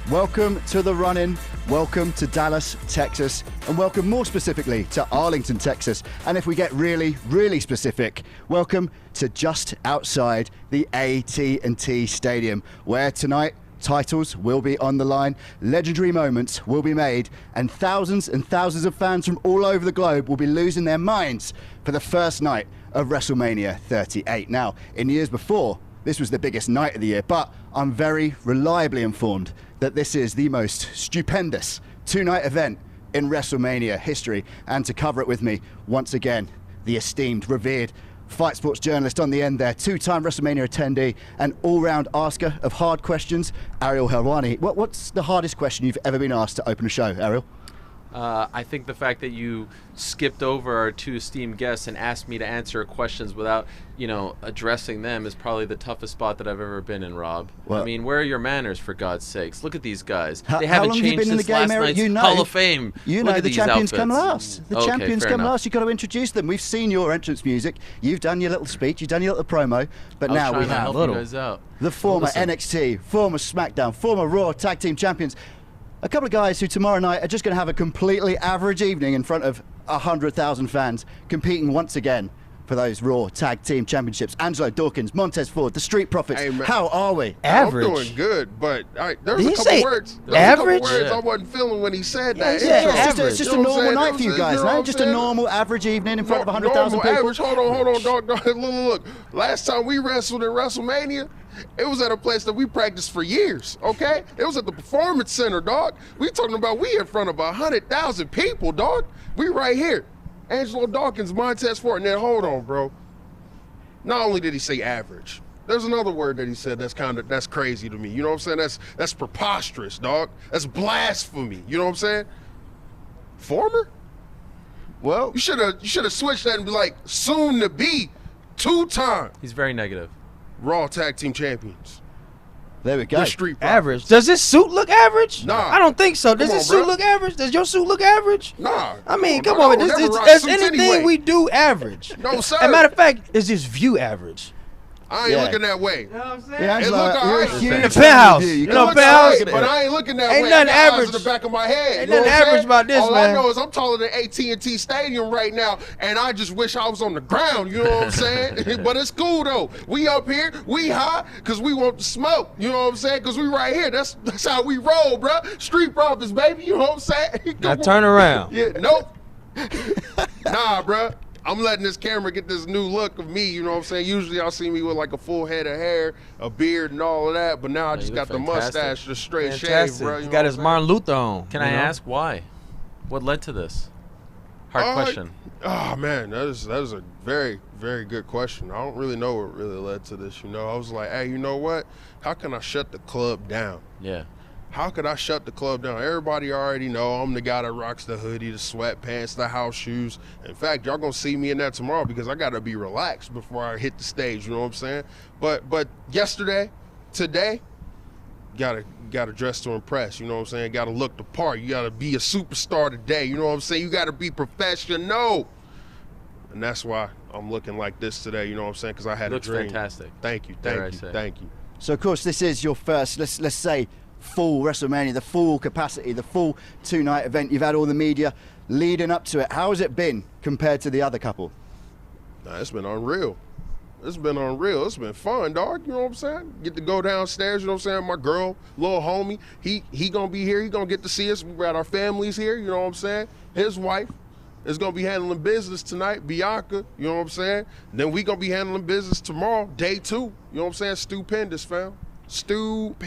Welcome to the run-in, welcome to Dallas, Texas, and welcome more specifically to Arlington, Texas. And if we get really, really specific, welcome to just outside the AT&T Stadium, where tonight titles will be on the line, legendary moments will be made, and thousands of fans from all over the globe will be losing their minds for the first night of WrestleMania 38. Now, in years before, this was the biggest night of the year, but I'm very reliably informed that this is the most stupendous two-night event in WrestleMania history. And to cover it with me, once again, the esteemed, revered fight sports journalist on the end there, two-time WrestleMania attendee and all-round asker of hard questions, Ariel Helwani. What's the hardest question you've ever been asked to open a show, Ariel? I think the fact that you skipped over our two esteemed guests and asked me to answer questions without, addressing them is probably the toughest spot that I've ever been in, Rob. Well, I mean, where are your manners, for God's sakes? Look at these guys. They how haven't long have you changed been in the since game, last Ariel? night's Hall of Fame. You Look know at the these champions outfits. come last. The Okay, champions fair come enough. last. You've got to introduce them. We've seen your entrance music. You've done your little speech. You've done your little promo. But now we to have help you guys out. the former Listen. NXT, former SmackDown, former Raw Tag Team Champions. A couple of guys who tomorrow night are just going to have a completely average evening in front of 100,000 fans, competing once again for those Raw Tag Team Championships. Angelo Dawkins, Montez Ford, the Street Profits. Hey, man. How are we? Average. I'm doing good, but there's Did a he couple say words. average? I wasn't feeling when he said Yeah, that. it's just a You know what I'm normal saying? night for you guys, know no? what Just I'm a saying? normal average evening in front of 100,000 Normal, people. average. Hold on, dog. Look. Last time we wrestled in WrestleMania, it was at a place that we practiced for years, okay? It was at the Performance Center, dog. We talking about we in front of 100,000 people, dog. We right here. Angelo Dawkins, Montez Ford. And then hold on, bro. Not only did he say average, there's another word that he said that's crazy to me. You know what I'm saying? That's preposterous, dog. That's blasphemy. You know what I'm saying? Former? Well, You should have switched that and be like, soon to be two-time He's very negative. Raw Tag Team Champions. there we go. The Street Profits. Average. Does this suit look average? Nah. I don't think so. Does Come this on, suit bro. look average? Does your suit look average? Nah. I mean, dog. come on. I would never rock Is suits anything anyway. we do average? No, sir. As a matter of fact, is this view average? I ain't Yeah. looking that way. You know what I'm saying? Yeah, Angelo, It look you're a alright. huge In the fan penthouse. of you. You It know, looks penthouse. alright, but I ain't looking that Ain't way. nothing I got eyes average. in the back of my head. Ain't You know nothing what I'm average saying? about this, All man. I know is I'm taller than AT&T Stadium right now, and I just wish I was on the ground. You know what I'm saying? But it's cool though. We up here, we high, cause we want the smoke. You know what I'm saying? Cause we right here. That's how we roll, bro. Street Profits, baby. You know what I'm saying? Now turn around. Yeah, nope. Nah, bruh. I'm letting this camera get this new look of me, you know what I'm saying? Usually y'all see me with like a full head of hair, a beard and all of that, but now I just you got look the fantastic. mustache, just straight shave, Fantastic. bro. He You got know his what I'm Martin Luther on. Can you I know? ask why? What led to this? Hard question. Oh man, that is a very, very good question. I don't really know what really led to this, you know. I was like, hey, you know what? How can I shut the club down? Yeah. How could I shut the club down? Everybody already know I'm the guy that rocks the hoodie, the sweatpants, the house shoes. In fact, y'all gonna see me in that tomorrow because I gotta be relaxed before I hit the stage, you know what I'm saying? But yesterday, today, gotta dress to impress, you know what I'm saying? Gotta look the part. You gotta be a superstar today, you know what I'm saying? You gotta be professional. And that's why I'm looking like this today, you know what I'm saying? Because I had Looks a dream. fantastic. Thank you, Dare I thank you, say. thank you. So of course this is your first, let's say, full WrestleMania, the full capacity, the full two-night event. You've had all the media leading up to it. How has it been compared to the other couple? Nah, it's been unreal. It's been unreal. It's been fun, dog. You know what I'm saying? Get to go downstairs, you know what I'm saying? My girl, little homie, he gonna be here. He gonna get to see us. We got our families here, you know what I'm saying? His wife is gonna be handling business tonight, Bianca, you know what I'm saying? Then we gonna be handling business tomorrow, day 2. You know what I'm saying? Stupendous, fam.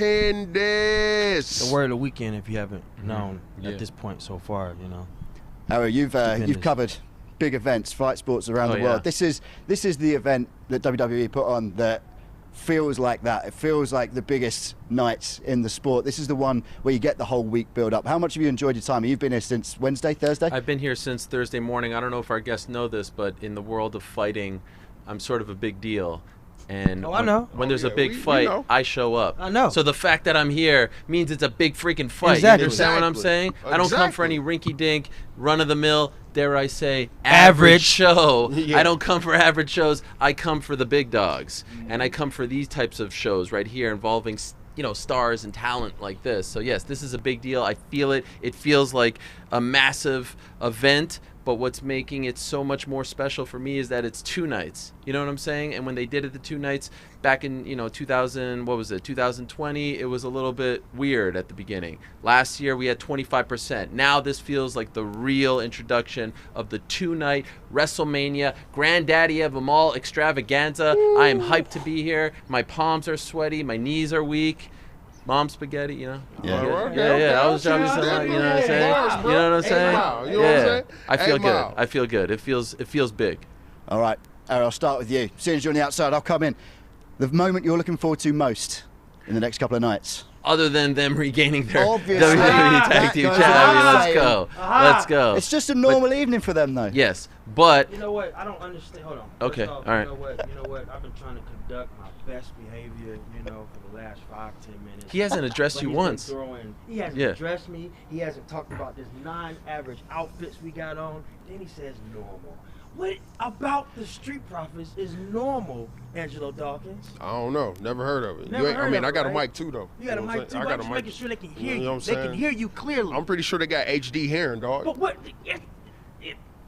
Stupendous. The word of the weekend, if you haven't known Yeah. at this point so far, you know. Harry, you've Stupendous. covered big events, fight sports around Oh, the yeah. world. This is the event that WWE put on that feels like that. It feels like the biggest nights in the sport. This is the one where you get the whole week build up. How much have you enjoyed your time? You've been here since Wednesday, Thursday? I've been here since Thursday morning. I don't know if our guests know this, but in the world of fighting, I'm sort of a big deal. And Oh, I know. when there's Oh, a yeah, big we fight, know. I show up. I know. So the fact that I'm here means it's a big freaking fight. Exactly. You understand what I'm Exactly. saying? I don't come for Exactly. any rinky-dink, run-of-the-mill, dare I say, Average. show. Yeah. I don't come for average shows. I come for the big dogs. And I come for these types of shows right here involving stars and talent like this. So yes, this is a big deal. I feel it. It feels like a massive event. But what's making it so much more special for me is that it's 2 nights. You know what I'm saying? And when they did it the 2 nights back in 2020, it was a little bit weird at the beginning. Last year we had 25%. Now this feels like the real introduction of the 2-night WrestleMania, granddaddy of them all extravaganza. I am hyped to be here. My palms are sweaty. My knees are weak. Mom spaghetti, Yeah. I was trying to say, you know what I'm saying? You know what I'm saying? You know what I'm saying? I feel good. I feel good. It feels big. All right, Ariel, I'll start with you. As soon as you're on the outside, I'll come in. The moment you're looking forward to most in the next couple of nights? Other than them regaining their Obviously. WWE Tag Team Champion. Let's go. It's just a normal evening for them, though. Yes, but You know what? I don't understand. Hold on. Okay, First off, all right. You know what? I've been trying to conduct my best behavior, for the last 5-10 minutes. he hasn't addressed But you he's been once. He hasn't Yeah. addressed me. He hasn't talked about this non-average outfits we got on. Then he says normal. What about the Street Profits is normal, Angelo Dawkins? I don't know. Never heard of it. Never heard of I it, got a right? mic too, though. You got a know what I'm mic too. saying? I I'm got a just mic. making sure they can hear You know you. what I'm They can saying? hear you clearly. I'm pretty sure they got HD hearing, dog. But what?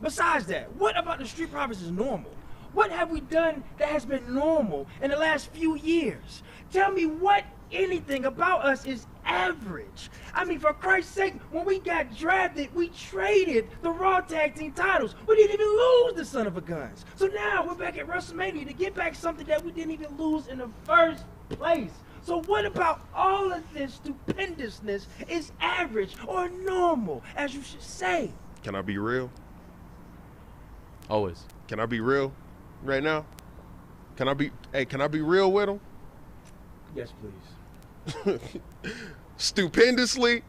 Besides that, what about the Street Profits is normal? What have we done that has been normal in the last few years? Tell me what anything about us is average. I mean, for Christ's sake, when we got drafted, we traded the Raw Tag Team titles. We didn't even lose the son of a guns. So now we're back at WrestleMania to get back something that we didn't even lose in the first place. So what about all of this stupendousness is average or normal, as you should say? Can I be real? Always. Can I be real right now? Can I be real with them? Yes, please. Stupendously,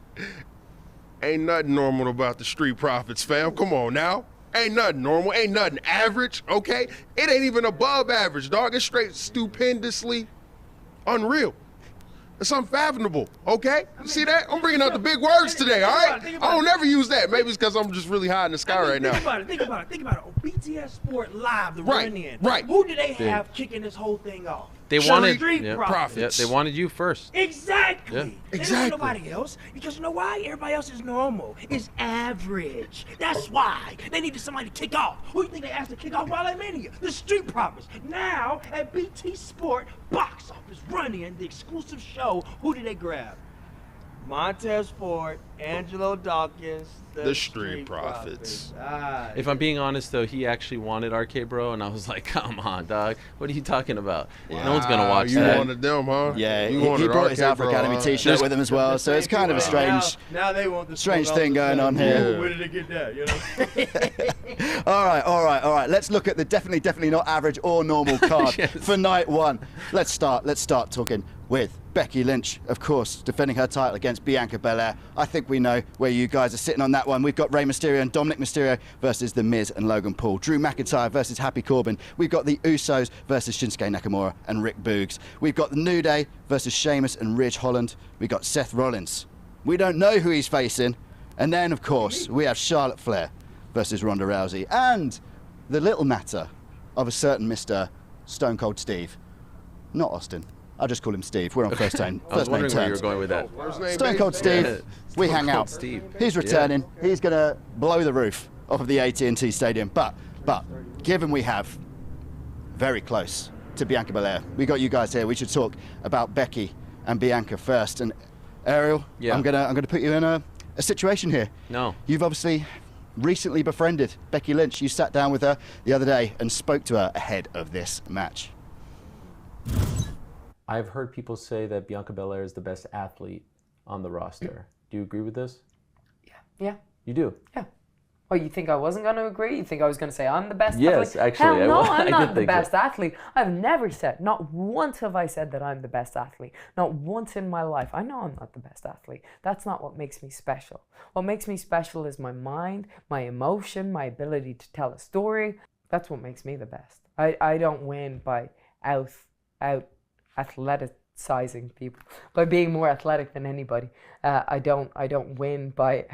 ain't nothing normal about the Street Profits, fam. Come on now. Ain't nothing normal. Ain't nothing average, okay? It ain't even above average, dog. It's straight stupendously unreal. It's unfathomable, okay? You see that? I'm bringing out the big words today, all right? I don't never use that. Maybe it's because I'm just really high in the sky right now. Think about it. On BTS Sport Live, the Right, run-in. right. Who did they have kicking this whole thing off? They wanted Street yeah, Profits. yeah, they wanted you first. Exactly. Yeah. They Exactly. don't want nobody else. Because you know why? Everybody else is normal. It's average. That's why. They needed somebody to kick off. Who do you think they asked to kick off WrestleMania? The Street Profits. Now, at BT Sport Box Office Run-In, the exclusive show, who did they grab? Montez Ford, Angelo Dawkins, The Street Profits. If I'm being honest, though, he actually wanted RK Bro, and I was like, come on, dog. What are you talking about? No one's going to watch you that. wanted them, huh? Yeah, You he wanted brought his RK Alpha Bro, Academy huh? t-shirt with him as well, so it's kind of a strange... Now they want the strange smoke thing all of a going on sudden. here. Where did they get that? You know? All right. Let's look at the definitely not average or normal card Yes. for night one. Let's start talking with Becky Lynch, of course, defending her title against Bianca Belair. I think we know where you guys are sitting on that one. We've got Rey Mysterio and Dominic Mysterio versus The Miz and Logan Paul. Drew McIntyre versus Happy Corbin. We've got the Usos versus Shinsuke Nakamura and Rick Boogs. We've got the New Day versus Sheamus and Ridge Holland. We've got Seth Rollins. We don't know who he's facing. And then, of course, we have Charlotte Flair versus Ronda Rousey. And the little matter of a certain Mr. Stone Cold Steve. Not Austin. I'll just call him Steve. We're on first name I was wondering where you were terms. going with that. First name, Stone baby. Cold Steve, Yeah. we Stone hang Cold out. Steve. He's returning. He's going to blow the roof off of the AT&T Stadium. But given we have very close to Bianca Belair, we got you guys here. We should talk about Becky and Bianca first. And Ariel, Yeah. I'm gonna put you in a situation here. No. You've obviously recently befriended Becky Lynch. You sat down with her the other day and spoke to her ahead of this match. I've heard people say that Bianca Belair is the best athlete on the roster. Do you agree with this? Yeah. You do? Yeah. Oh, you think I wasn't going to agree? You think I was going to say I'm the best Yes, athlete? actually, Hell no, I I'm did not the think best that. athlete. I've never said, not once have I said that I'm the best athlete. Not once in my life. I know I'm not the best athlete. That's not what makes me special. What makes me special is my mind, my emotion, my ability to tell a story. That's what makes me the best. I don't win by out athleticizing people, by being more athletic than anybody. I don't win by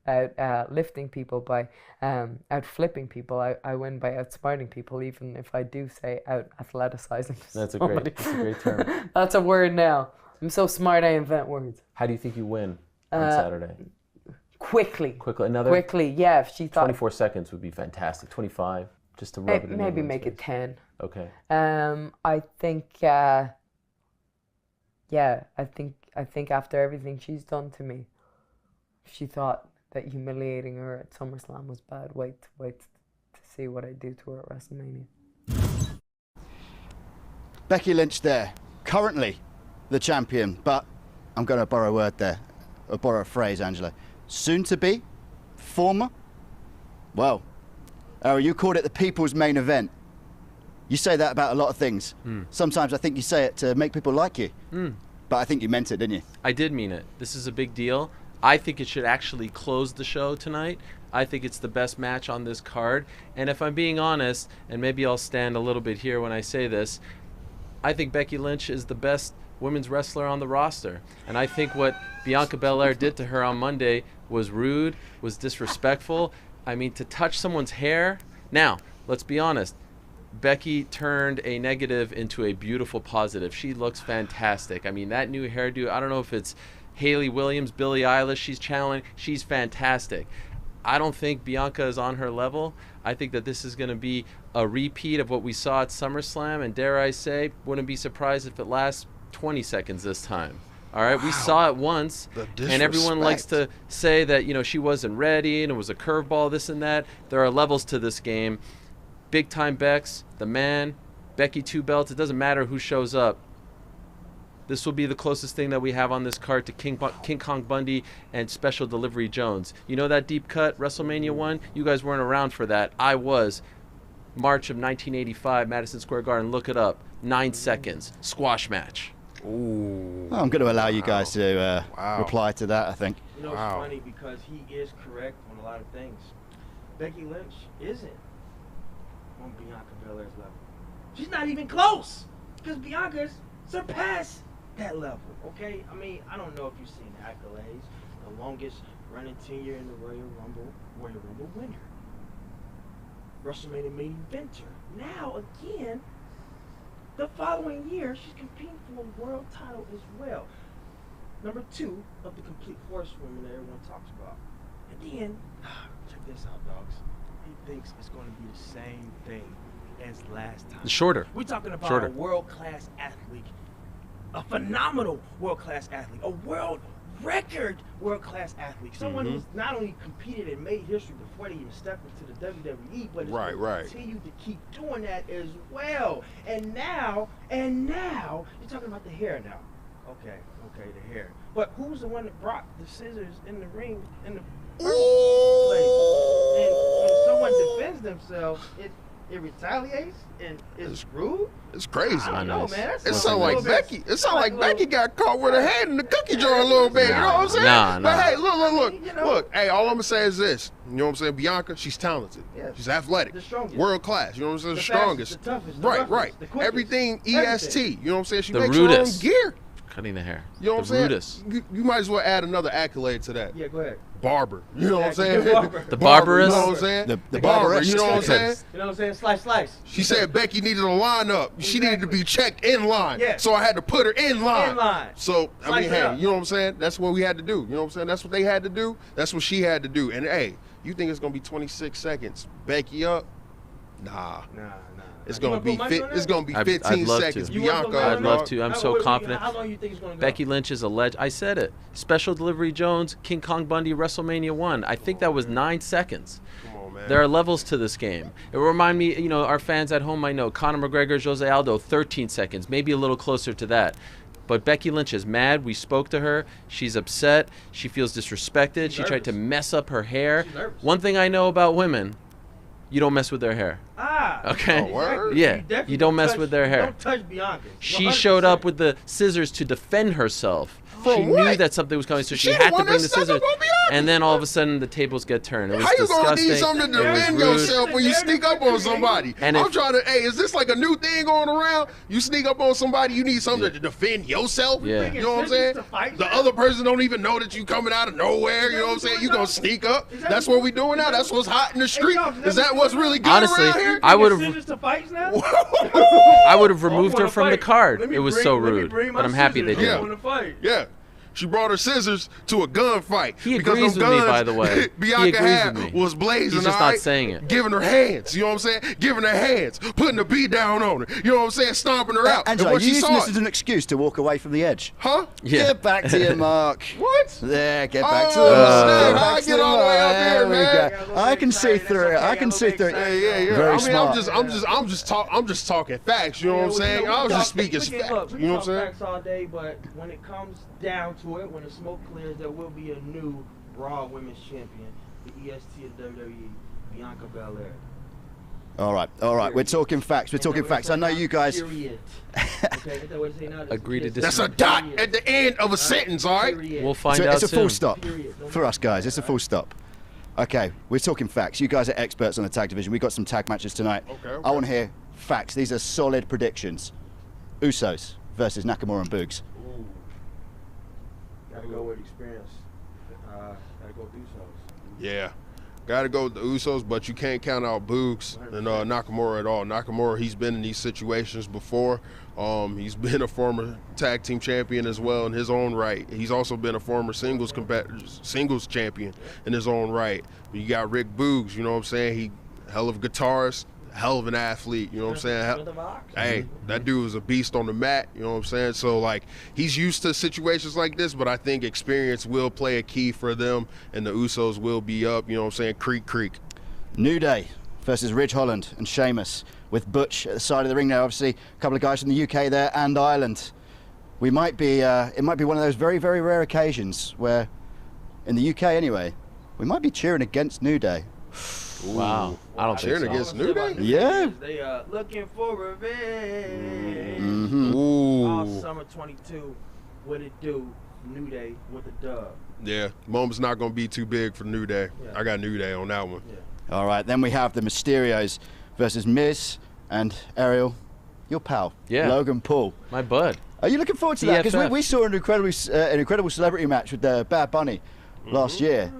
out lifting people, by out flipping people. I win by outsmarting people, even if I do say out athleticizing. That's a somebody. great term. That's a word now. I'm so smart I invent words. How do you think you win on Saturday? Quickly. Quickly, yeah. If she thought 24 seconds would be fantastic. 25, just to rub it in. Maybe make it 10. Okay. I think. I think after everything she's done to me, she thought that humiliating her at SummerSlam was bad. Wait to see what I do to her at WrestleMania. Becky Lynch there, currently the champion, but I'm going to borrow a word there, or borrow a phrase, Angela. Soon to be, former. Well, Ariel, you called it the people's main event. You say that about a lot of things. Sometimes I think you say it to make people like you. But I think you meant it, didn't you? I did mean it. This is a big deal. I think it should actually close the show tonight. I think it's the best match on this card. And if I'm being honest, and maybe I'll stand a little bit here when I say this, I think Becky Lynch is the best women's wrestler on the roster. And I think what Bianca Belair did to her on Monday was rude, was disrespectful. I mean, to touch someone's hair. Now, let's be honest. Becky turned a negative into a beautiful positive. She looks fantastic. I mean, that new hairdo, I don't know if it's Hayley Williams, Billie Eilish she's channeling. She's fantastic. I don't think Bianca is on her level. I think that this is going to be a repeat of what we saw at SummerSlam, and dare I say, wouldn't be surprised if it lasts 20 seconds this time. All right, we saw it once, and everyone likes to say that, you know, she wasn't ready and it was a curveball, this and that. There are levels to this game. Big time Bex, the man, Becky 2 belts. It doesn't matter who shows up. This will be the closest thing that we have on this card to King Kong Bundy and Special Delivery Jones. You know that deep cut WrestleMania 1? You guys weren't around for that. I was. March of 1985, Madison Square Garden. Look it up. 9 seconds. Squash match. Ooh. Well, I'm going to allow you guys to reply to that, I think. You know, it's funny because he is correct on a lot of things. Becky Lynch isn't on Bianca Belair's level. She's not even close because Bianca's surpassed that level, okay? I mean, I don't know if you've seen the accolades. The longest running tenure in the Royal Rumble winner. WrestleMania main eventer. Now, again, the following year, she's competing for a world title as well. Number 2 of the complete horsewoman that everyone talks about. And then, check this out, dogs. He thinks it's going to be the same thing as last time. Shorter. We're talking about a world-class athlete, a phenomenal world-class athlete, a world record world-class athlete, someone who's not only competed and made history before they even stepped into the WWE, but has continued to keep doing that as well. And now, you're talking about the hair now. Okay, the hair. But who's the one that brought the scissors in the ring in the first place? And when someone defends themselves, it retaliates and it's rude. It's crazy. I don't know, man. It sounds like Becky. It sounds like Becky got caught with her hand in the cookie jar a little bit. You know what I'm saying? Nah. But hey, look. You know, look, hey, all I'm gonna say is this. You know what I'm saying? Bianca, she's talented. Yeah. She's athletic. The strongest. World class. You know what I'm saying? The strongest. Fastest, the toughest, right. the roughest, the Everything quickest, EST. everything. You know what I'm saying? She The makes her own rudest. gear. Cutting the hair. You know what I'm saying? Rudest. You might as well add another accolade to that. Yeah, go ahead. Barber. You know what I'm saying? The barberess. You know what I'm saying? The barber. barberess. You know what I'm saying? You know what I'm saying? Slice. She said Becky needed a lineup. She needed to be checked in line. Yeah. So I had to put her in line. In line. So, I Slice mean, it hey, up. you know what I'm saying? That's what we had to do. You know what I'm saying? That's what they had to do. That's what she had to do. And, hey, you think it's going to be 26 seconds? Becky up? Nah. It's going to be 15 I'd love seconds. to. Bianca. I'd love to. I'm so confident. How long do you think it's going to go? Becky Lynch is a legend. I said it. Special Delivery Jones, King Kong Bundy, WrestleMania 1. I think that was 9 seconds. Come on, man. There are levels to this game. It will remind me, you know, our fans at home might know, Conor McGregor, Jose Aldo, 13 seconds, maybe a little closer to that. But Becky Lynch is mad. We spoke to her. She's upset. She feels disrespected. She tried to mess up her hair. She's nervous. One thing I know about women, you don't mess with their hair. Okay? Oh, word? Yeah, you don't mess with their hair. Don't touch Bianca. She 100%. showed up with the scissors to defend herself. She From knew what? that something was coming, so she the had to one bring that the stuck scissors. up on Bianca. and then all of a sudden the tables get turned. It was How you gonna disgusting. need something to It was defend rude. yourself when you sneak up on somebody? And I'm if- trying to. Hey, is this like a new thing going around? You sneak up on somebody, you need something to defend yourself. Yeah. You know what I'm saying? The other person don't even know that you coming out of nowhere. You know what I'm saying? You gonna sneak up? That's what we doing now. That's what's hot in the street. Is that what's really good Honestly, around here? I would have. Scissors to fights now? I would have removed her wanna from the fight. card. Let me It was bring- so let me rude. bring my But I'm happy they scissors. did. I wanna fight. Yeah. She brought her scissors to a gunfight. He because agrees them with me, guns by the way. He Bianca agrees had with me. was blazing. He's just all not right? saying it. Giving her hands. You know what I'm saying? Giving her hands. Putting the beat down on her. You know what I'm saying? Stomping her out. Angelo, and when you she using saw this it, as an excuse to walk away from the edge. huh? Yeah. Get back to your mark. What? There, get back to Oh, the mark. snap. Get How I back to get the all the way mark. up here, There we man? go. I can see through it. I can see through it. Yeah. Very I mean, smart. I'm just talking facts. You know what I'm saying? I was just speaking facts. You know what I'm saying? Facts all day, but when it comes down to it, when the smoke clears, there will be a new Raw Women's Champion, the EST of WWE, Bianca Belair. All right. We're talking facts. We're talking facts. I know you guys. Period. Okay, is that what you say now? Agree to That's disagree. a dot at the end of a sentence, all right? Period. We'll find So out it's a soon. full stop Period. for us guys. It's a full stop. Okay, we're talking facts. You guys are experts on the tag division. We've got some tag matches tonight. Okay. I want to hear facts. These are solid predictions. Usos versus Nakamura and Boogs. Ooh. Gotta go with experience. Gotta go with Usos. Yeah. Got to go with the Usos, but you can't count out Boogs and Nakamura at all. Nakamura, he's been in these situations before. He's been a former tag team champion as well in his own right. He's also been a former singles champion in his own right. You got Rick Boogs, you know what I'm saying? He hell of a guitarist, hell of an athlete, you know what I'm saying? Hey, that dude was a beast on the mat, you know what I'm saying? So, like, he's used to situations like this, but I think experience will play a key for them, and the Usos will be up, you know what I'm saying? Creek. New Day versus Ridge Holland and Sheamus, with Butch at the side of the ring there. Obviously, a couple of guys from the UK there and Ireland. We might be, it might be one of those very, very rare occasions where, in the UK anyway, we might be cheering against New Day. Wow. I don't think Cheering so. against New Day? Yeah. They are looking for revenge. Mm-hmm. All Ooh. summer 22, what it do? New Day with the dub. Yeah, moment's not going to be too big for New Day. Yeah. I got New Day on that one. Yeah. All right, then we have the Mysterios versus Miz and Ariel, your pal, Yeah. Logan Paul. My bud. Are you looking forward to that? Because BFF. we saw an incredible celebrity match with Bad Bunny last year.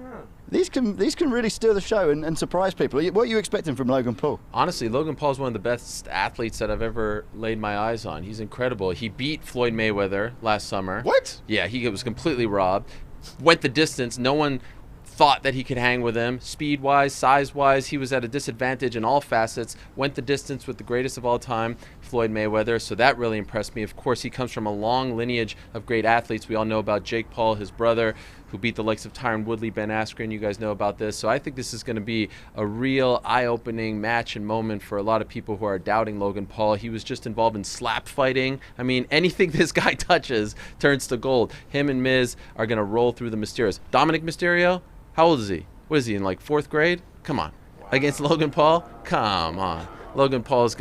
These can really steal the show and surprise people. What are you expecting from Logan Paul? Honestly, Logan Paul is one of the best athletes that I've ever laid my eyes on. He's incredible. He beat Floyd Mayweather last summer. What? Yeah, he was completely robbed. Went the distance. No one thought that he could hang with him. Speed-wise, size-wise, he was at a disadvantage in all facets. Went the distance with the greatest of all time, Floyd Mayweather. So that really impressed me. Of course, he comes from a long lineage of great athletes. We all know about Jake Paul, his brother, who beat the likes of Tyron Woodley, Ben Askren. You guys know about this. So I think this is going to be a real eye-opening match and moment for a lot of people who are doubting Logan Paul. He was just involved in slap fighting. I mean, anything this guy touches turns to gold. Him and Miz are going to roll through the Mysterios. Dominic Mysterio, how old is he? What is he, in like 4th grade? Come on. Against Logan Paul? Come on. Logan Paul is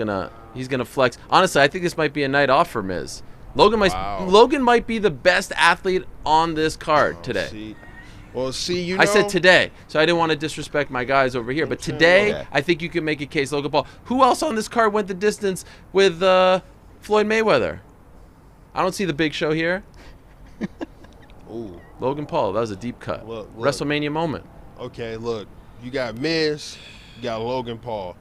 he's gonna flex. Honestly, I think this might be a night off for Miz. Logan might be the best athlete on this card today. See, you know. I said today, so I didn't want to disrespect my guys over here. But today, Okay. I think you can make a case, Logan Paul. Who else on this card went the distance with Floyd Mayweather? I don't see the Big Show here. Ooh. Logan Paul, that was a deep cut. Look. WrestleMania moment. Okay, look. You got Miz, you got Logan Paul.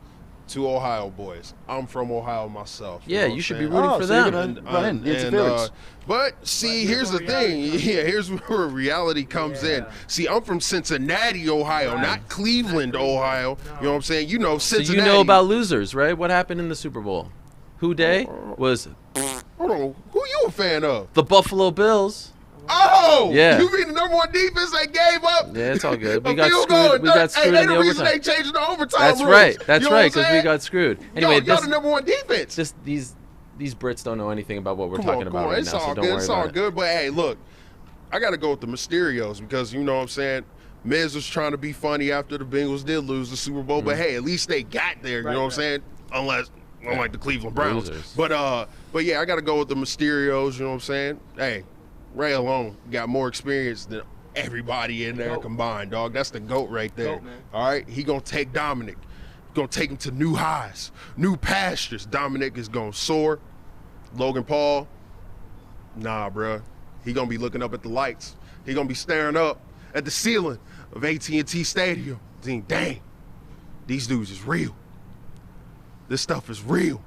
2 Ohio boys. I'm from Ohio myself. Yeah, know what you I'm should saying? be rooting for so you're them. gonna run in the interference. But see, here's the thing. Yeah, here's where reality comes in. See, I'm from Cincinnati, Ohio, not Cleveland, Ohio. You know what I'm saying? You know, So Cincinnati. you know about losers, right? What happened in the Super Bowl? Who Day was Hold on. Who you a fan of? the Buffalo Bills. Oh! Yeah. You mean the #1 defense they gave up? Yeah, it's all good. A We got field goal screwed. in We got third- screwed hey, in the they the reason overtime. they changed the overtime That's rules. right. That's You know right, what I'm because we saying? got screwed. Anyway, y'all the #1 defense. these Brits don't know anything about what we're Come talking on, about right it's now, all so don't good. worry It's about all it. good. But hey, look, I got to go with the Mysterios because you know what I'm saying. Miz was trying to be funny after the Bengals did lose the Super Bowl, but hey, at least they got there. You know what I'm saying? Unlike the Cleveland Browns. Losers. But yeah, I got to go with the Mysterios. You know what I'm saying? Hey, Ray alone got more experience than everybody in there combined, dog. That's the GOAT right there. GOAT, man. All right, he gonna take Dominic. He's gonna take him to new highs, new pastures. Dominic is gonna soar. Logan Paul, nah, bruh. He gonna be looking up at the lights. He gonna be staring up at the ceiling of AT&T Stadium. Thinking, dang, these dudes is real. This stuff is real.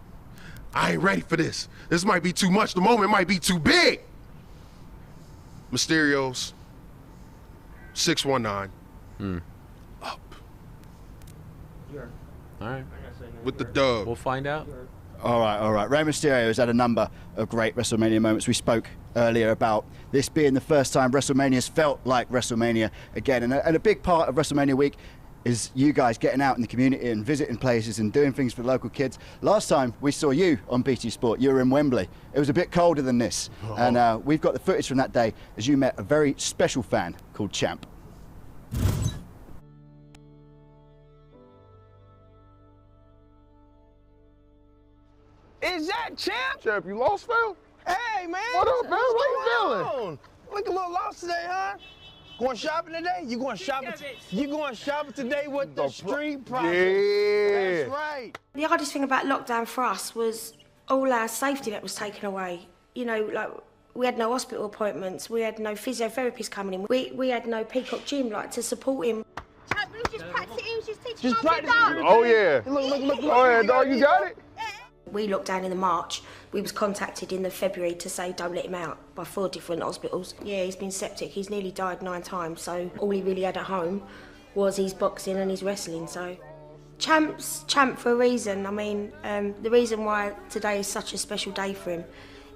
I ain't ready for this. This might be too much. The moment might be too big. Mysterio's 619 up All right. with the dub. We'll find out. All right. Rey Mysterio has had a number of great WrestleMania moments. We spoke earlier about this being the first time WrestleMania's felt like WrestleMania again. And a big part of WrestleMania week is you guys getting out in the community and visiting places and doing things for local kids. Last time we saw you on BT Sport, you were in Wembley. It was a bit colder than this. And we've got the footage from that day as you met a very special fan called Champ. Is that Champ? Champ, you lost, fam? Hey, man. What up, man? What's How you going on? Look a little lost today, huh? Going shopping today? You going shopping? You going shopping today with the street profits? Yeah. That's right. The hardest thing about lockdown for us was all our safety net was taken away. You know, like, we had no hospital appointments, we had no physiotherapists coming in, we had no Peacock Gym, like, to support him. We was just practicing, he was just teaching Just us practicing. about. Oh, yeah. Look. Oh, yeah, dog, you got it? We locked down in the March. We was contacted in the February to say don't let him out by 4 different hospitals. Yeah, he's been septic. He's nearly died 9 times. So all he really had at home was his boxing and his wrestling. So Champ's Champ for a reason. I mean, the reason why today is such a special day for him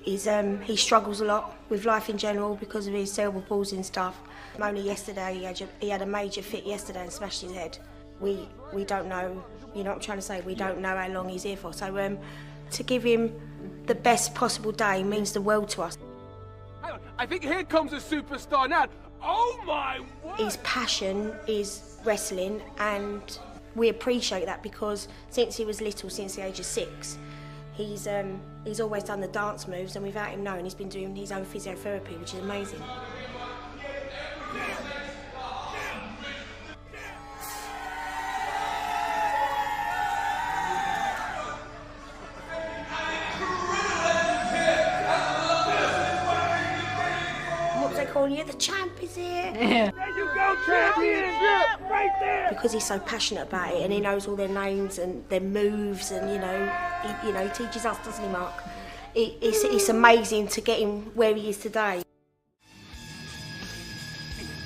is he struggles a lot with life in general because of his cerebral palsy and stuff. Only yesterday he had a major fit yesterday and smashed his head. We don't know. You know what I'm trying to say? We don't know how long he's here for. So to give him the best possible day means the world to us. Hang on, I think here comes a superstar now. Oh my word! His passion is wrestling, and we appreciate that because since he was little, since the age of 6, he's always done the dance moves, and without him knowing, he's been doing his own physiotherapy, which is amazing. You, the champ is here. There you go, championship, right there. Because he's so passionate about it and he knows all their names and their moves and he teaches us, doesn't he, Mark? It's amazing to get him where he is today.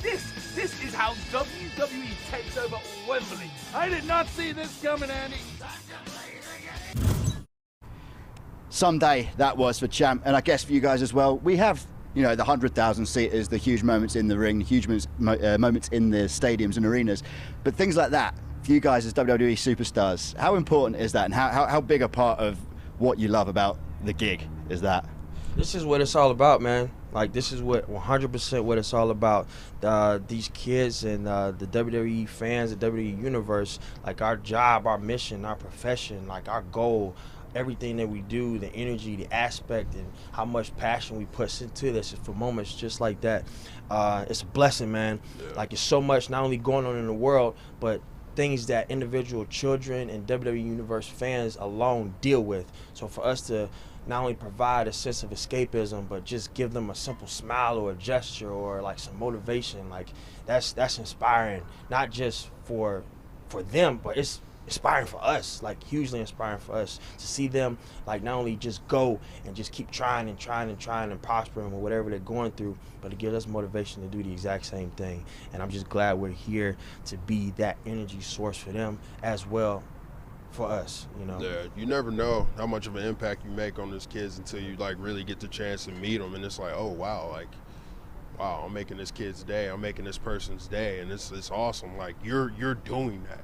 This is how WWE takes over Wembley. I did not see this coming, Andy. Someday that was for Champ, and I guess for you guys as well. We have, you know, the 100,000 seaters, the huge moments in the ring, the huge moments in the stadiums and arenas. But things like that, for you guys as WWE superstars, how important is that, and how big a part of what you love about the gig is that? This is what it's all about, man. Like, this is what 100% what it's all about. These kids and the WWE fans, the WWE universe, like our job, our mission, our profession, like our goal, everything that we do, the energy, the aspect, and how much passion we put into this for moments just like that. It's a blessing, man. Yeah. Like, it's so much not only going on in the world, but things that individual children and WWE Universe fans alone deal with. So for us to not only provide a sense of escapism, but just give them a simple smile or a gesture or like some motivation, like that's inspiring, not just for them, but it's inspiring for us, like hugely inspiring for us to see them like not only just go and just keep trying and prospering with whatever they're going through, but to give us motivation to do the exact same thing. And I'm just glad we're here to be that energy source for them as well for us, you know. Yeah, you never know how much of an impact you make on those kids until you like really get the chance to meet them, and it's like, oh wow, like wow, I'm making this kid's day, I'm making this person's day, and it's awesome. Like you're doing that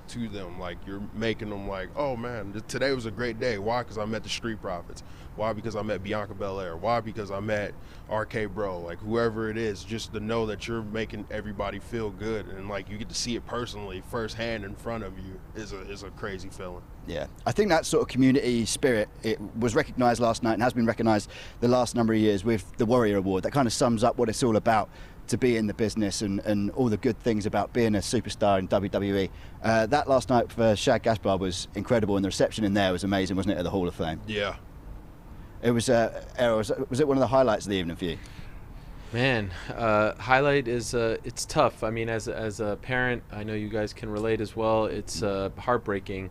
to them, like you're making them like, oh man, today was a great day. Why? Because I met the Street Profits. Why? Because I met Bianca Belair. Why? Because I met RK Bro. Like whoever it is, just to know that you're making everybody feel good, and like you get to see it personally firsthand in front of you is a crazy feeling. Yeah, I think that sort of community spirit, it was recognised last night and has been recognised the last number of years with the Warrior Award. That kind of sums up what it's all about to be in the business and all the good things about being a superstar in WWE. That last night for Shad Gaspard was incredible, and the reception in there was amazing, wasn't it, at the Hall of Fame? Yeah. It was, Errol, was it one of the highlights of the evening for you? Man, highlight is it's tough. I mean, as a parent, I know you guys can relate as well. It's heartbreaking.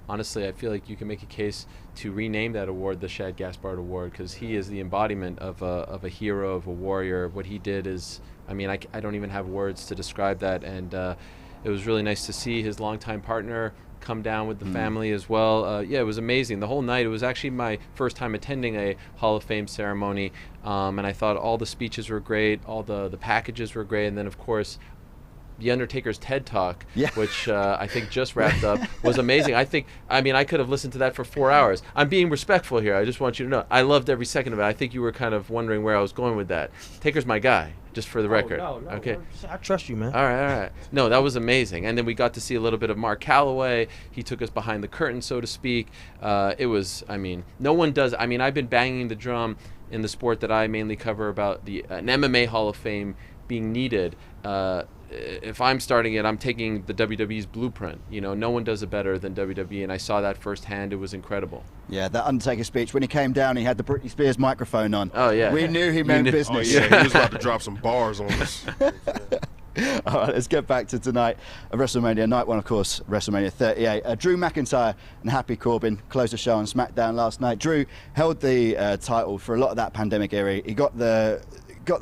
Honestly, I feel like you can make a case to rename that award the Shad Gaspard Award, because he is the embodiment of a hero, of a warrior. What he did is, I mean, I don't even have words to describe that. And it was really nice to see his longtime partner come down with the family as well. Yeah, it was amazing. The whole night, it was actually my first time attending a Hall of Fame ceremony. And I thought all the speeches were great, all the packages were great. And then, of course, the Undertaker's TED Talk, which I think just wrapped up, was amazing. I mean, I could have listened to that for 4 hours. I'm being respectful here. I just want you to know. I loved every second of it. I think you were kind of wondering where I was going with that. Taker's my guy, just for the record. No, okay. I trust you, man. All right. No, that was amazing. And then we got to see a little bit of Mark Calloway. He took us behind the curtain, so to speak. It was, I mean, no one does. I mean, I've been banging the drum in the sport that I mainly cover about an MMA Hall of Fame being needed. If I'm starting it, I'm taking the WWE's blueprint. You know, no one does it better than WWE, and I saw that firsthand. It was incredible. Yeah, that Undertaker speech, when he came down, he had the Britney Spears microphone on. Oh, yeah. We knew he meant business. Oh, yeah, he was about to drop some bars on us. All right, let's get back to tonight. WrestleMania, night one, of course, WrestleMania 38. Drew McIntyre and Happy Corbin closed the show on SmackDown last night. Drew held the title for a lot of that pandemic era. He got the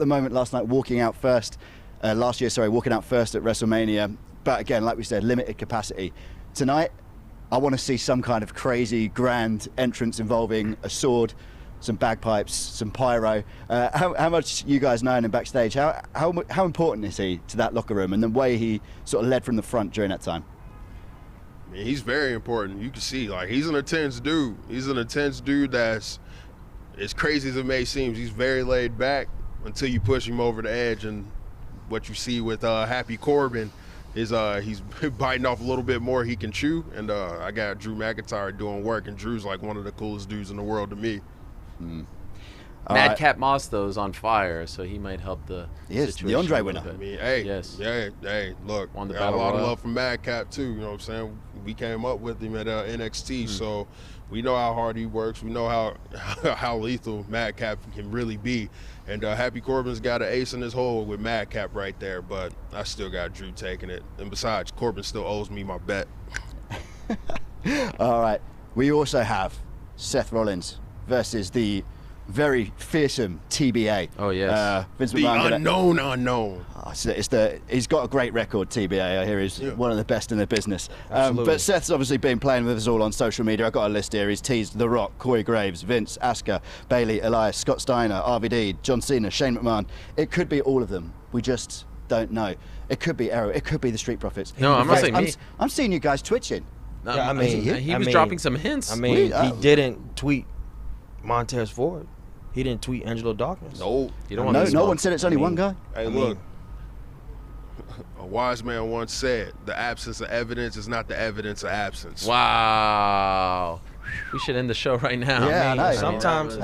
moment last night walking out first. Walking out first at WrestleMania. But again, like we said, limited capacity. Tonight, I want to see some kind of crazy, grand entrance involving a sword, some bagpipes, some pyro. How much you guys knowing him backstage, how important is he to that locker room and the way he sort of led from the front during that time? I mean, he's very important. You can see, like, he's an intense dude. He's an intense dude that's, as crazy as it may seem, he's very laid back until you push him over the edge. And what you see with Happy Corbin is he's biting off a little bit more he can chew, and I got Drew McIntyre doing work, and Drew's like one of the coolest dudes in the world to me. Madcap Moss, though, is on fire, so he might help the situation. The Andre winner. I mean, hey, look, Won the got a Battle lot of Royal. love from Madcap too. You know what I'm saying? We came up with him at NXT, so we know how hard he works. We know how lethal Madcap can really be. And Happy Corbin's got an ace in his hole with Madcap right there, but I still got Drew taking it. And besides, Corbin still owes me my bet. All right. We also have Seth Rollins versus the very fearsome TBA. Oh, yes. Vince The McMahon unknown. he's got a great record, TBA. I hear he's one of the best in the business. Absolutely. But Seth's obviously been playing with us all on social media. I've got a list here. He's teased The Rock, Corey Graves, Vince, Asuka, Bayley, Elias, Scott Steiner, RVD, John Cena, Shane McMahon. It could be all of them. We just don't know. It could be Arrow. It could be the Street Profits. No, I'm not saying me. I'm seeing you guys twitching. No, Yeah, I mean, he was dropping some hints. I mean, he didn't tweet Montez Ford. He didn't tweet Angelo Dawkins. No. You don't want No one said it's only one guy. Hey, look. A wise man once said, the absence of evidence is not the evidence of absence. Wow. We should end the show right now. Yeah, I know. Sometimes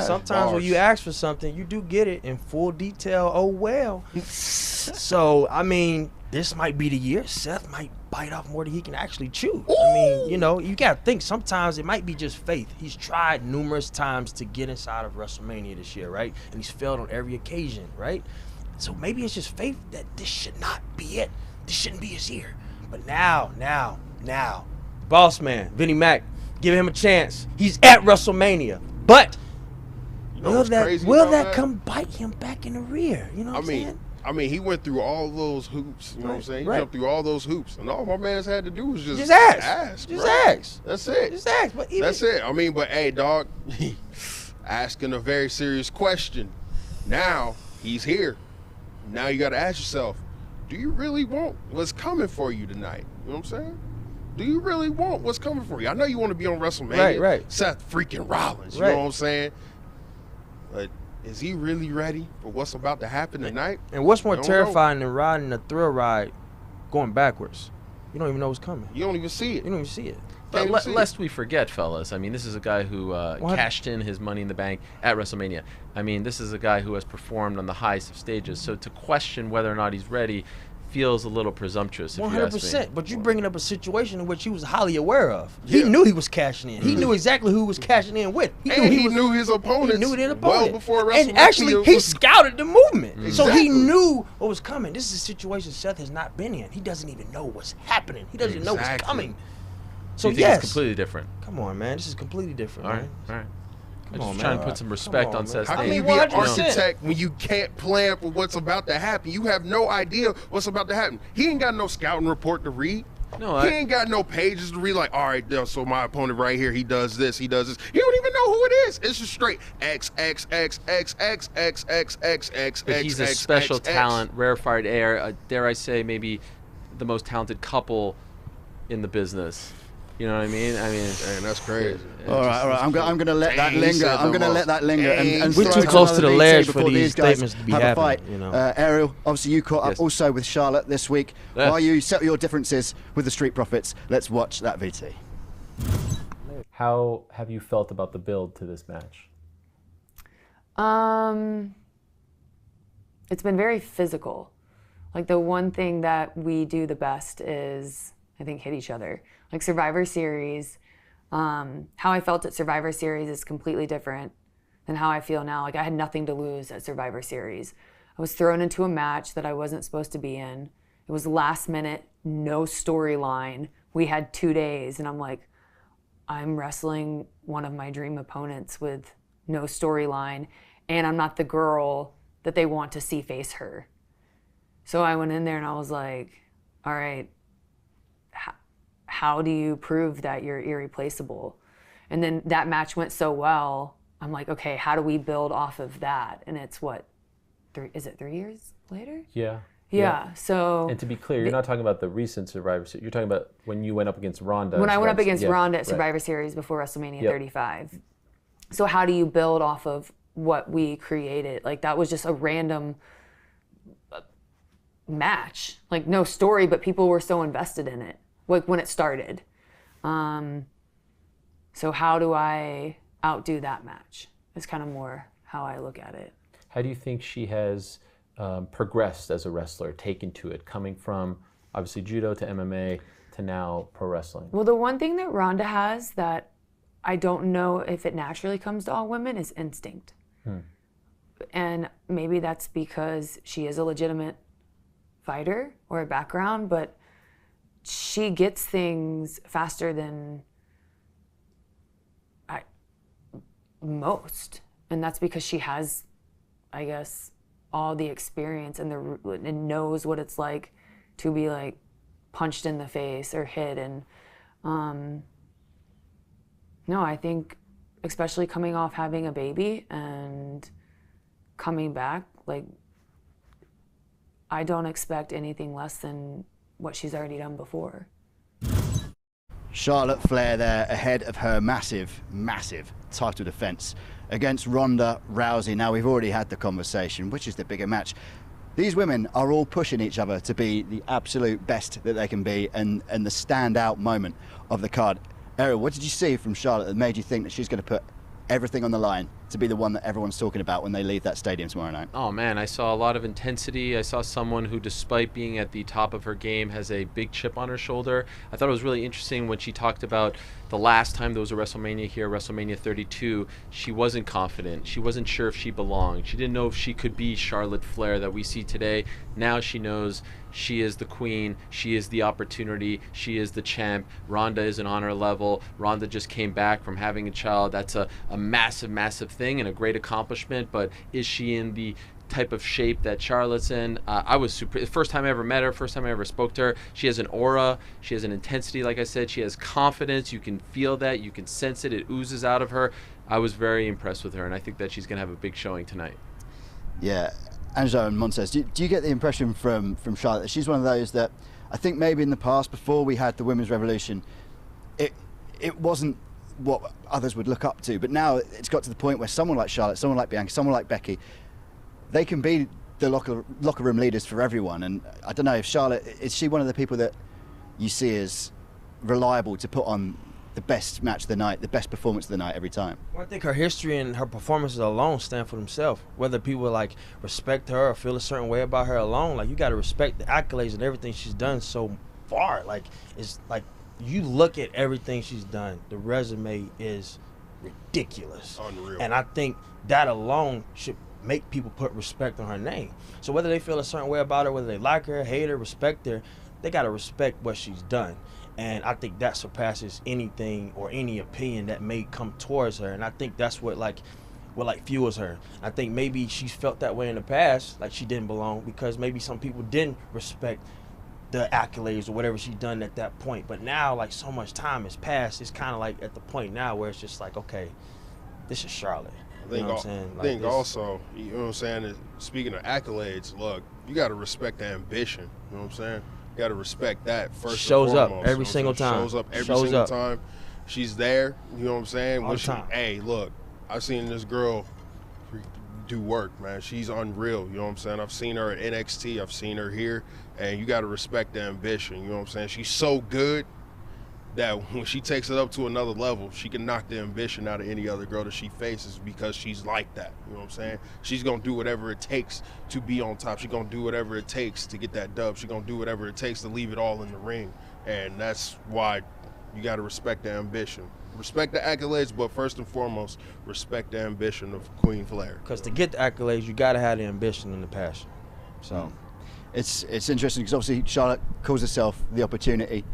when you ask for something, you do get it in full detail. Oh, well. So, I mean, this might be the year. Seth might bite off more than he can actually chew. I mean, you know, you got to think sometimes it might be just faith. He's tried numerous times to get inside of WrestleMania this year, right? And he's failed on every occasion, right? So maybe it's just faith that this should not be it. This shouldn't be his year. But now, boss man, Vinnie Mac, give him a chance. He's at WrestleMania. But You know will what's that crazy will about that come bite him back in the rear? You know what I'm saying? I mean, he went through all those hoops. You know what I'm saying? He jumped through all those hoops, and all my man's had to do was just ask. Just bro. ask. That's it. Just ask. But even, That's it. I mean, but hey, dog, asking a very serious question. Now he's here. Now you got to ask yourself, do you really want what's coming for you tonight? You know what I'm saying? Do you really want what's coming for you? I know you want to be on WrestleMania. Right. Seth freaking Rollins. You know what I'm saying? But is he really ready for what's about to happen tonight? And what's more I don't terrifying than riding a thrill ride going backwards? You don't even know what's coming. You don't even see it. You don't even see it. Lest we forget, fellas, I mean, this is a guy who cashed in his Money in the Bank at WrestleMania. I mean, this is a guy who has performed on the highest of stages. So to question whether or not he's ready feels a little presumptuous. 100%. But you're bringing up a situation in which he was highly aware of. He knew he was cashing in. He knew exactly who he was cashing in with. He knew his opponents. He knew the opponent. Well before WrestleMania. And actually, he scouted the movement. Exactly. So he knew what was coming. This is a situation Seth has not been in. He doesn't even know what's happening. He doesn't know what's coming. So you think it's completely different? Come on, man. This is completely different. All right. Come I'm on, just man. trying to put some respect on Seth's How name. can you be an architect when you can't plan for what's about to happen? You have no idea what's about to happen. He ain't got no scouting report to read. No, he ain't got no pages to read like, all right, so my opponent right here, he does this, he does this. He don't even know who it is. It's just straight X, X, X, X, X, X, X, X, X, But he's a special talent, rarefied air, dare I say, maybe the most talented couple in the business. You know what I mean? Man, that's crazy. All right. I'm going to let that linger. I'm going to let that linger. And we're too close to the ledge for these statements to be have happening. a fight. You know? Ariel, obviously you caught up also with Charlotte this week. Yes. While you settle your differences with the Street Profits, let's watch that VT. How have you felt about the build to this match? It's been very physical. Like the one thing that we do the best is, I think, hit each other. Like Survivor Series, how I felt at Survivor Series is completely different than how I feel now. Like I had nothing to lose at Survivor Series. I was thrown into a match that I wasn't supposed to be in. It was last minute, no storyline. We had 2 days and I'm like, I'm wrestling one of my dream opponents with no storyline and I'm not the girl that they want to see face her. So I went in there and I was like, all right, how do you prove that you're irreplaceable? And then that match went so well, I'm like, okay, how do we build off of that? And it's what, is it 3 years later? Yeah. So. And to be clear, you're not talking about the recent Survivor Series. You're talking about when you went up against Ronda. When I went up against Ronda at Survivor Series before WrestleMania 35. So how do you build off of what we created? Like that was just a random match. Like no story, but people were so invested in it. Like when it started. So how do I outdo that match? It's kind of more how I look at it. How do you think she has progressed as a wrestler, taken to it, coming from obviously judo to MMA to now pro wrestling? Well, the one thing that Ronda has that I don't know if it naturally comes to all women is instinct. And maybe that's because she is a legitimate fighter or a background, but she gets things faster than most. And that's because she has, I guess, all the experience and knows what it's like to be like punched in the face or hit. And no, I think especially coming off having a baby and coming back, like I don't expect anything less than what she's already done before. Charlotte Flair there ahead of her massive title defense against Ronda Rousey. Now we've already had the conversation, which is the bigger match. These women are all pushing each other to be the absolute best that they can be and the standout moment of the card. Ariel, what did you see from Charlotte that made you think that she's going to put everything on the line to be the one that everyone's talking about when they leave that stadium tomorrow night? Oh man, I saw a lot of intensity. I saw someone who, despite being at the top of her game, has a big chip on her shoulder. I thought it was really interesting when she talked about the last time there was a WrestleMania here, WrestleMania 32. She wasn't confident. She wasn't sure if she belonged. She didn't know if she could be Charlotte Flair that we see today. Now she knows she is the queen. She is the opportunity. She is the champ. Ronda isn't on her level. Ronda just came back from having a child. That's a massive thing and a great accomplishment. But is she in the type of shape that Charlotte's in? I was super. First time I ever met her, first time I ever spoke to her. She has an aura. She has an intensity, like I said. She has confidence. You can feel that. You can sense it. It oozes out of her. I was very impressed with her, and I think that she's going to have a big showing tonight. Yeah. Angelo and Montez, do you get the impression from Charlotte that she's one of those that I think maybe in the past, before we had the women's revolution, it wasn't what others would look up to, but now it's got to the point where someone like Charlotte, someone like Bianca, someone like Becky, they can be the locker room leaders for everyone. And I don't know if Charlotte, is she one of the people that you see as reliable to put on the best match of the night, the best performance of the night every time. Well, I think her history and her performances alone stand for themselves. Whether people like respect her or feel a certain way about her alone, like you got to respect the accolades and everything she's done so far. Like it's like you look at everything she's done, the resume is ridiculous. Unreal. And I think that alone should make people put respect on her name. So whether they feel a certain way about her, whether they like her, hate her, respect her, they got to respect what she's done. And I think that surpasses anything or any opinion that may come towards her. And I think that's what fuels her. I think maybe she's felt that way in the past, like she didn't belong, because maybe some people didn't respect the accolades or whatever she's done at that point. But now, like, so much time has passed, it's kind of like at the point now where it's just like, okay, this is Charlotte. I think also, you know what I'm saying, is, speaking of accolades, look, you got to respect the ambition. You know what I'm saying? You got to respect that first. Shows and up foremost, every single time. Shows up every single time. She's there. You know what I'm saying? All the time. Hey, look, I've seen this girl do work, man. She's unreal. You know what I'm saying? I've seen her at NXT. I've seen her here. And you got to respect the ambition. You know what I'm saying? She's so good that when she takes it up to another level, she can knock the ambition out of any other girl that she faces because she's like that. You know what I'm saying? She's going to do whatever it takes to be on top. She's going to do whatever it takes to get that dub. She's going to do whatever it takes to leave it all in the ring. And that's why you got to respect the ambition. Respect the accolades, but first and foremost, respect the ambition of Queen Flair. Because to get the accolades, you got to have the ambition and the passion. So it's interesting because obviously Charlotte calls herself the opportunity.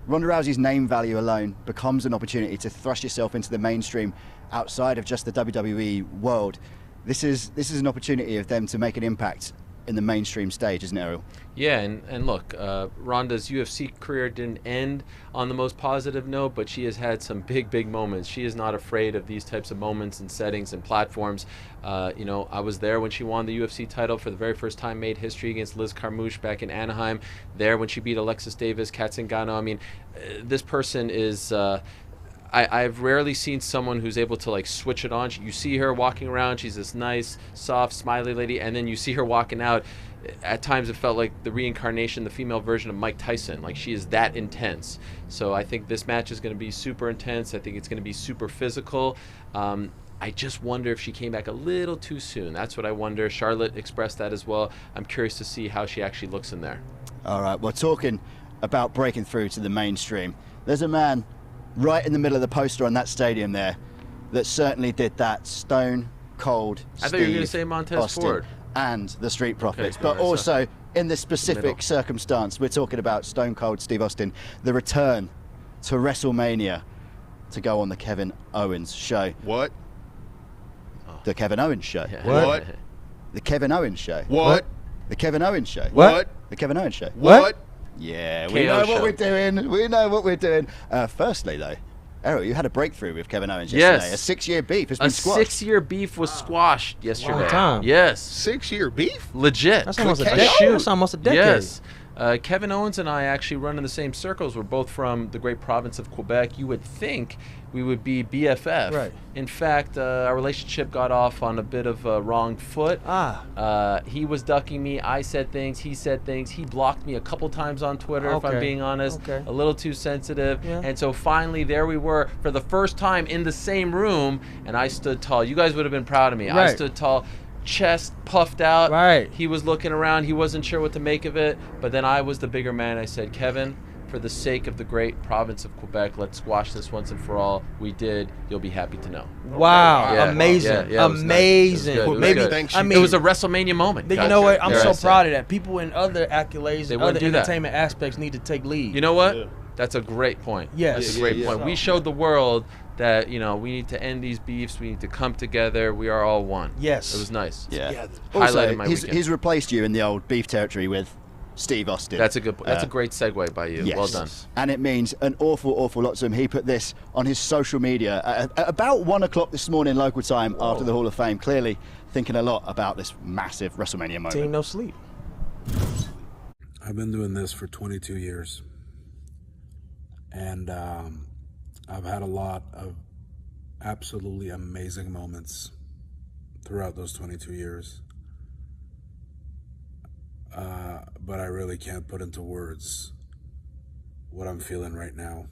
Ronda Rousey's name value alone becomes an opportunity to thrust yourself into the mainstream outside of just the WWE world. This is an opportunity of them to make an impact in the mainstream stage, isn't it, Ariel? Yeah, and look, Ronda's UFC career didn't end on the most positive note, but she has had some big moments. She is not afraid of these types of moments and settings and platforms. You know, I was there when she won the UFC title for the very first time, made history against Liz Carmouche back in Anaheim. There when she beat Alexis Davis, Kat Zingano. I mean, this person is... I've rarely seen someone who's able to like switch it on. You see her walking around, she's this nice, soft, smiley lady, and then you see her walking out. At times it felt like the reincarnation, the female version of Mike Tyson. Like she is that intense. So I think this match is going to be super intense. I think it's going to be super physical. I just wonder if she came back a little too soon. That's what I wonder. Charlotte expressed that as well. I'm curious to see how she actually looks in there. All right, well, talking about breaking through to the mainstream, there's a man right in the middle of the poster on that stadium there that certainly did that. Stone Cold I thought you were going to say Montez Austin Ford. and the Street Profits. Okay, But right, also, in this specific middle. circumstance, we're talking about Stone Cold Steve Austin, the return to WrestleMania to go on the Kevin Owens show. What? The Kevin Owens show. Yeah. What? The Kevin Owens show. What? The Kevin Owens show. What? The Kevin Owens show. What? Yeah, we KO know what show. we're doing. We know what we're doing. Firstly, though, Ariel, you had a breakthrough with Kevin Owens yesterday. Yes. A 6-year beef has been A squashed. 6-year beef was squashed yesterday. Long time. Yes. 6-year beef? Legit. that's almost a KO? decade. That's almost a decade. Yes. Kevin Owens and I actually run in the same circles. We're both from the great province of Quebec. You would think we would be BFF. Right. In fact, our relationship got off on a bit of a wrong foot. He was ducking me. I said things. He said things. He blocked me a couple times on Twitter, if I'm Okay. being honest. Okay. A little too sensitive. Yeah. And so finally, there we were for the first time in the same room, and I stood tall. You guys would have been proud of me. I Right. stood tall. Chest puffed out. Right. He was looking around. He wasn't sure what to make of it. But then I was the bigger man. I said, Kevin, for the sake of the great province of Quebec, let's squash this once and for all. We did. You'll be happy to know. Wow. Yeah. Amazing. Yeah, it was nice. Amazing. It was good. It was Maybe good. thanks I you. mean, It was a WrestleMania moment. you know what? I'm Dare I so say. proud of that. People in other accolades They and wouldn't other do that. entertainment aspects need to take lead. You know what? Yeah. That's a great point. Yes. That's a great Yeah, point. yeah. We showed the world that, you know, we need to end these beefs. We need to come together. We are all one. Yes. It was nice. Yeah. Highlighted Also, my he's, weekend. he's replaced you in the old beef territory with Steve Austin. That's a good. That's a great segue by you. Yes. Well done. And it means an awful lot to him. He put this on his social media at about 1 o'clock this morning local time after the Hall of Fame, clearly thinking a lot about this massive WrestleMania moment. Team no sleep. I've been doing this for 22 years. And I've had a lot of absolutely amazing moments throughout those 22 years. But I really can't put into words what I'm feeling right now.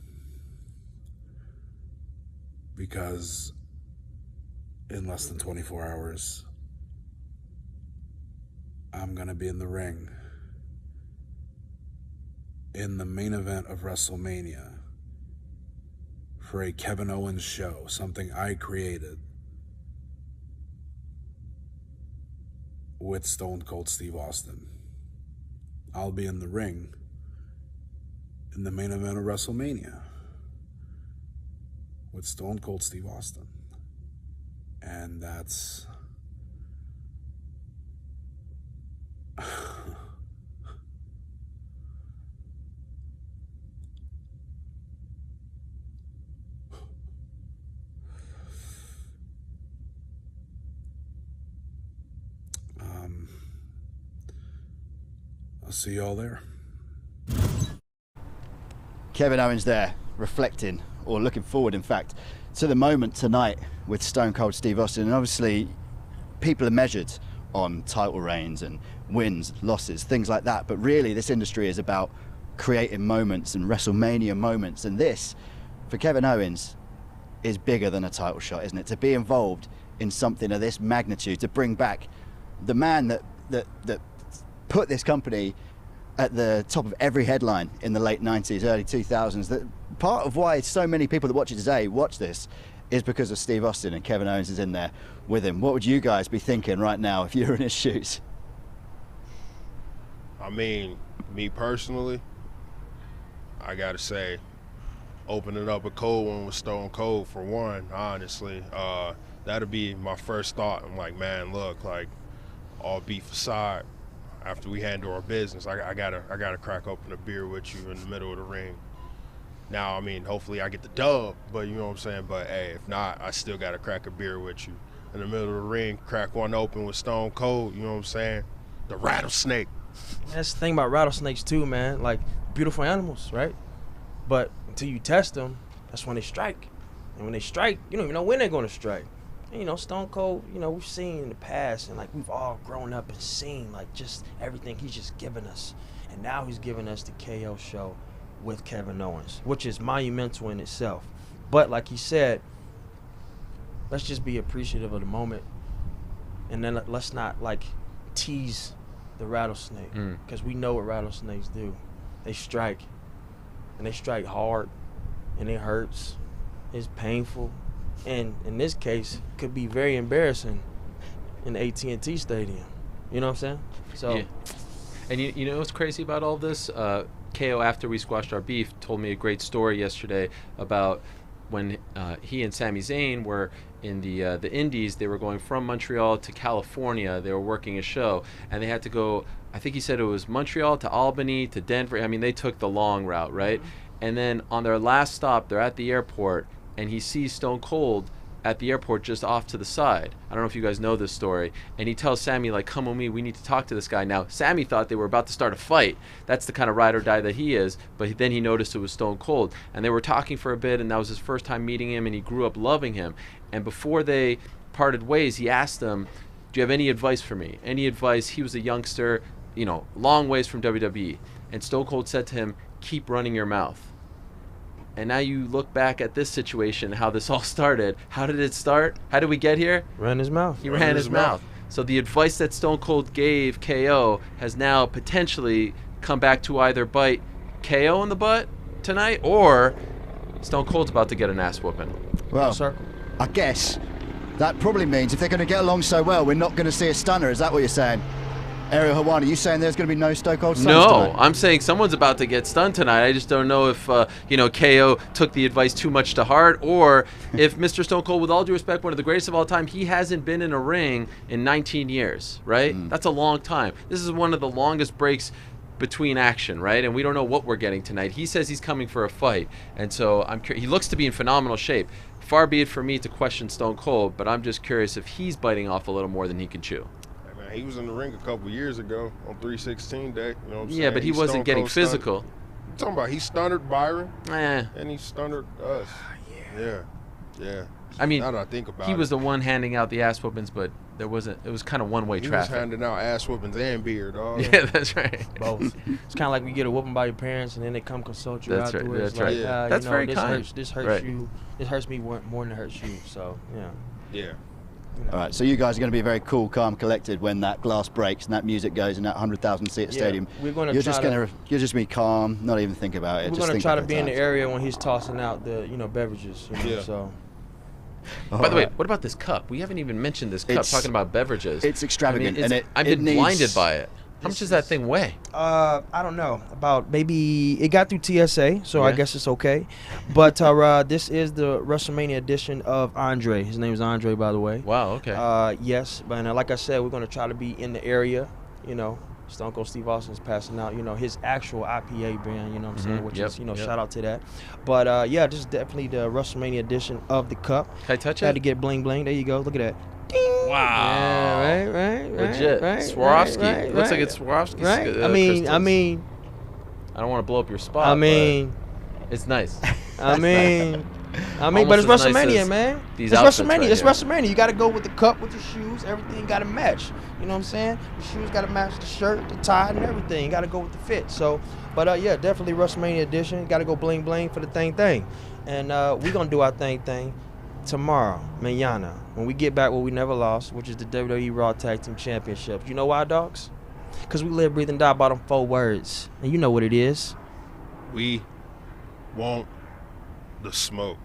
because in less than 24 hours, I'm going to be in the ring in the main event of WrestleMania for a Kevin Owens show, something I created with Stone Cold Steve Austin. I'll be in the ring in the main event of WrestleMania with Stone Cold Steve Austin. And that's I'll see y'all there. Kevin Owens there, reflecting, or looking forward, in fact, to the moment tonight with Stone Cold Steve Austin. And obviously, people are measured on title reigns and wins, losses, things like that. But really, this industry is about creating moments and WrestleMania moments. And this, for Kevin Owens, is bigger than a title shot, isn't it? To be involved in something of this magnitude, to bring back the man that put this company at the top of every headline in the late 90s, early 2000s. That part of why so many people that watch it today watch this is because of Steve Austin, and Kevin Owens is in there with him. What would you guys be thinking right now if you were in his shoes? I mean, me personally, I gotta say, opening up a cold one with Stone Cold for one, honestly. That'd be my first thought. I'm like, man, look, like, all beef aside, after we handle our business, I gotta crack open a beer with you in the middle of the ring. Now, I mean, hopefully I get the dub, but you know what I'm saying? But hey, if not, I still gotta crack a beer with you in the middle of the ring, crack one open with Stone Cold, you know what I'm saying? The rattlesnake. That's the thing about rattlesnakes too, man. Like, beautiful animals, right? But until you test them, that's when they strike. And when they strike, you don't even know when they're gonna strike. And, you know, Stone Cold, you know, we've seen in the past, and like we've all grown up and seen like just everything he's just given us. And now he's giving us the KO show with Kevin Owens, which is monumental in itself. But like he said, let's just be appreciative of the moment, and then let's not like tease the rattlesnake, because we know what rattlesnakes do. They strike, and they strike hard, and it hurts. It's painful, and in this case, could be very embarrassing in the AT&T Stadium. You know what I'm saying? So, yeah. And you know what's crazy about all this? KO, after we squashed our beef, told me a great story yesterday about when he and Sami Zayn were in the Indies. They were going from Montreal to California. They were working a show, and they had to go, I think he said it was Montreal to Albany to Denver. I mean, they took the long route, right? And then on their last stop, they're at the airport, and he sees Stone Cold at the airport just off to the side. I don't know if you guys know this story. And he tells Sami, like, come with me, we need to talk to this guy. Now, Sami thought they were about to start a fight. That's the kind of ride or die that he is. But then he noticed it was Stone Cold. And they were talking for a bit, and that was his first time meeting him, and he grew up loving him. And before they parted ways, he asked them, do you have any advice for me? Any advice? He was a youngster, you know, long ways from WWE. And Stone Cold said to him, keep running your mouth. And now you look back at this situation, how this all started. How did it start? How did we get here? Ran his mouth. He ran his mouth. So the advice that Stone Cold gave KO has now potentially come back to either bite KO in the butt tonight, or Stone Cold's about to get an ass whooping. Well, I guess that probably means if they're going to get along so well, we're not going to see a stunner. Is that what you're saying? Ariel Helwani, you saying there's going to be no Stone Cold stunners tonight? No, I'm saying someone's about to get stunned tonight. I just don't know if, KO took the advice too much to heart, or if Mr. Stone Cold, with all due respect, one of the greatest of all time, he hasn't been in a ring in 19 years, right? That's a long time. This is one of the longest breaks between action, right? And we don't know what we're getting tonight. He says he's coming for a fight, and so he looks to be in phenomenal shape. Far be it for me to question Stone Cold, but I'm just curious if he's biting off a little more than he can chew. He was in the ring a couple years ago on 316 day. You know what I'm saying? Yeah, but he wasn't getting physical. I'm talking about he stunnered Byron, and he stunnered us. Yeah. I mean, now that I think about he it. was the one handing out the ass whoopings, but There wasn't. It was kind of one-way He was traffic. handing out ass whoopings and beer, dog. Yeah, that's right. Both. It's kind of like we get a whooping by your parents, and then they come consult you That's right, afterwards. that's right. Like, Yeah. That's very this kind. This hurts Right. you. This hurts me more than it hurts you. So yeah. Yeah. All right, so you guys are going to be very cool, calm, collected when that glass breaks and that music goes in that 100,000 seat Yeah, stadium. we're gonna You're try just to- going to you're just be calm, not even think about it. We're just gonna think try of to be in the times. area when he's tossing out the beverages. Yeah. So. By the way, what about this cup? We haven't even mentioned this cup. It's- Talking about beverages, it's extravagant, I mean, and it- I've it been needs- blinded by it. How much does that thing weigh? I don't know. About maybe it got through TSA, so I Yeah. guess it's okay. But this is the WrestleMania edition of Andre. His name is Andre, by the way. Wow. Okay. Yes, but like I said, we're gonna try to be in the area. You know, Stone Cold Steve Austin's passing out. You know, his actual IPA brand. You know what I'm saying? Mhm. Which Yep, is yep. shout out to that. But yeah, this is definitely the WrestleMania edition of the cup. Can I touch Had it? to get bling bling. There you go. Look at that. Wow. Yeah, right. Legit. Swarovski. Looks like it's Swarovski. Right. I mean, I don't want to blow up your spot. I mean, but it's nice. I mean, but it's Almost as nice WrestleMania, as man. these It's outfits WrestleMania. right It's here. WrestleMania. You got to go with the cup, with the shoes. Everything got to match. You know what I'm saying? The shoes got to match the shirt, the tie, and everything. You got to go with the fit. So, but yeah, definitely WrestleMania edition. Got to go bling bling for the thing. And we gonna do our thing tomorrow, mañana, when we get back what we never lost, which is the WWE Raw Tag Team Championship. You know why, dogs? Because we live, breathe, and die by them 4 words. And you know what it is. We want the smoke.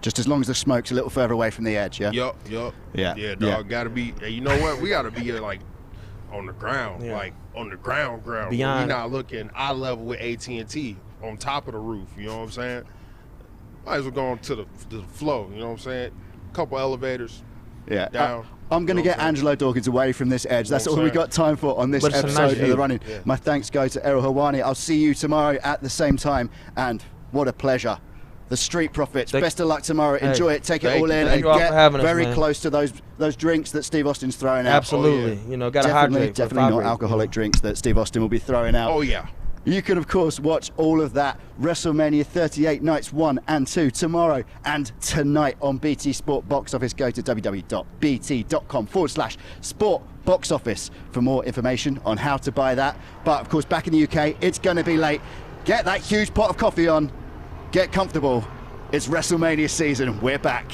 Just as long as the smoke's a little further away from the edge, yeah? Yup. Yeah. Yeah, dog. Yeah. Gotta be. And you know what? We gotta be like on the ground, Yeah. like on the ground. Beyond- We're not looking eye level with AT&T on top of the roof. You know what I'm saying? Might as well go on to the flow. You know what I'm saying? Couple elevators. Yeah. Down. I'm going to You know get what I'm Angelo Dawkins away from this edge. That's You know all what we I'm got time for on this But it's a episode nice of The view. Running. Yeah. My thanks go to Ariel Helwani. I'll see you tomorrow at the same time. And what a pleasure. The Street Profits. Best of luck tomorrow. Hey, Enjoy it. Take it thank all you. in Thank and you all for get having us, very man. close to those drinks that Steve Austin's throwing out. Absolutely. You know, got to Definitely, hydrate. definitely not alcoholic drinks that Steve Austin will be throwing out. Oh yeah. You can, of course, watch all of that WrestleMania 38 nights 1 and 2 tomorrow and tonight on BT Sport Box Office. Go to www.bt.com/sport box office for more information on how to buy that. But, of course, back in the UK, it's going to be late. Get that huge pot of coffee on. Get comfortable. It's WrestleMania season. We're back.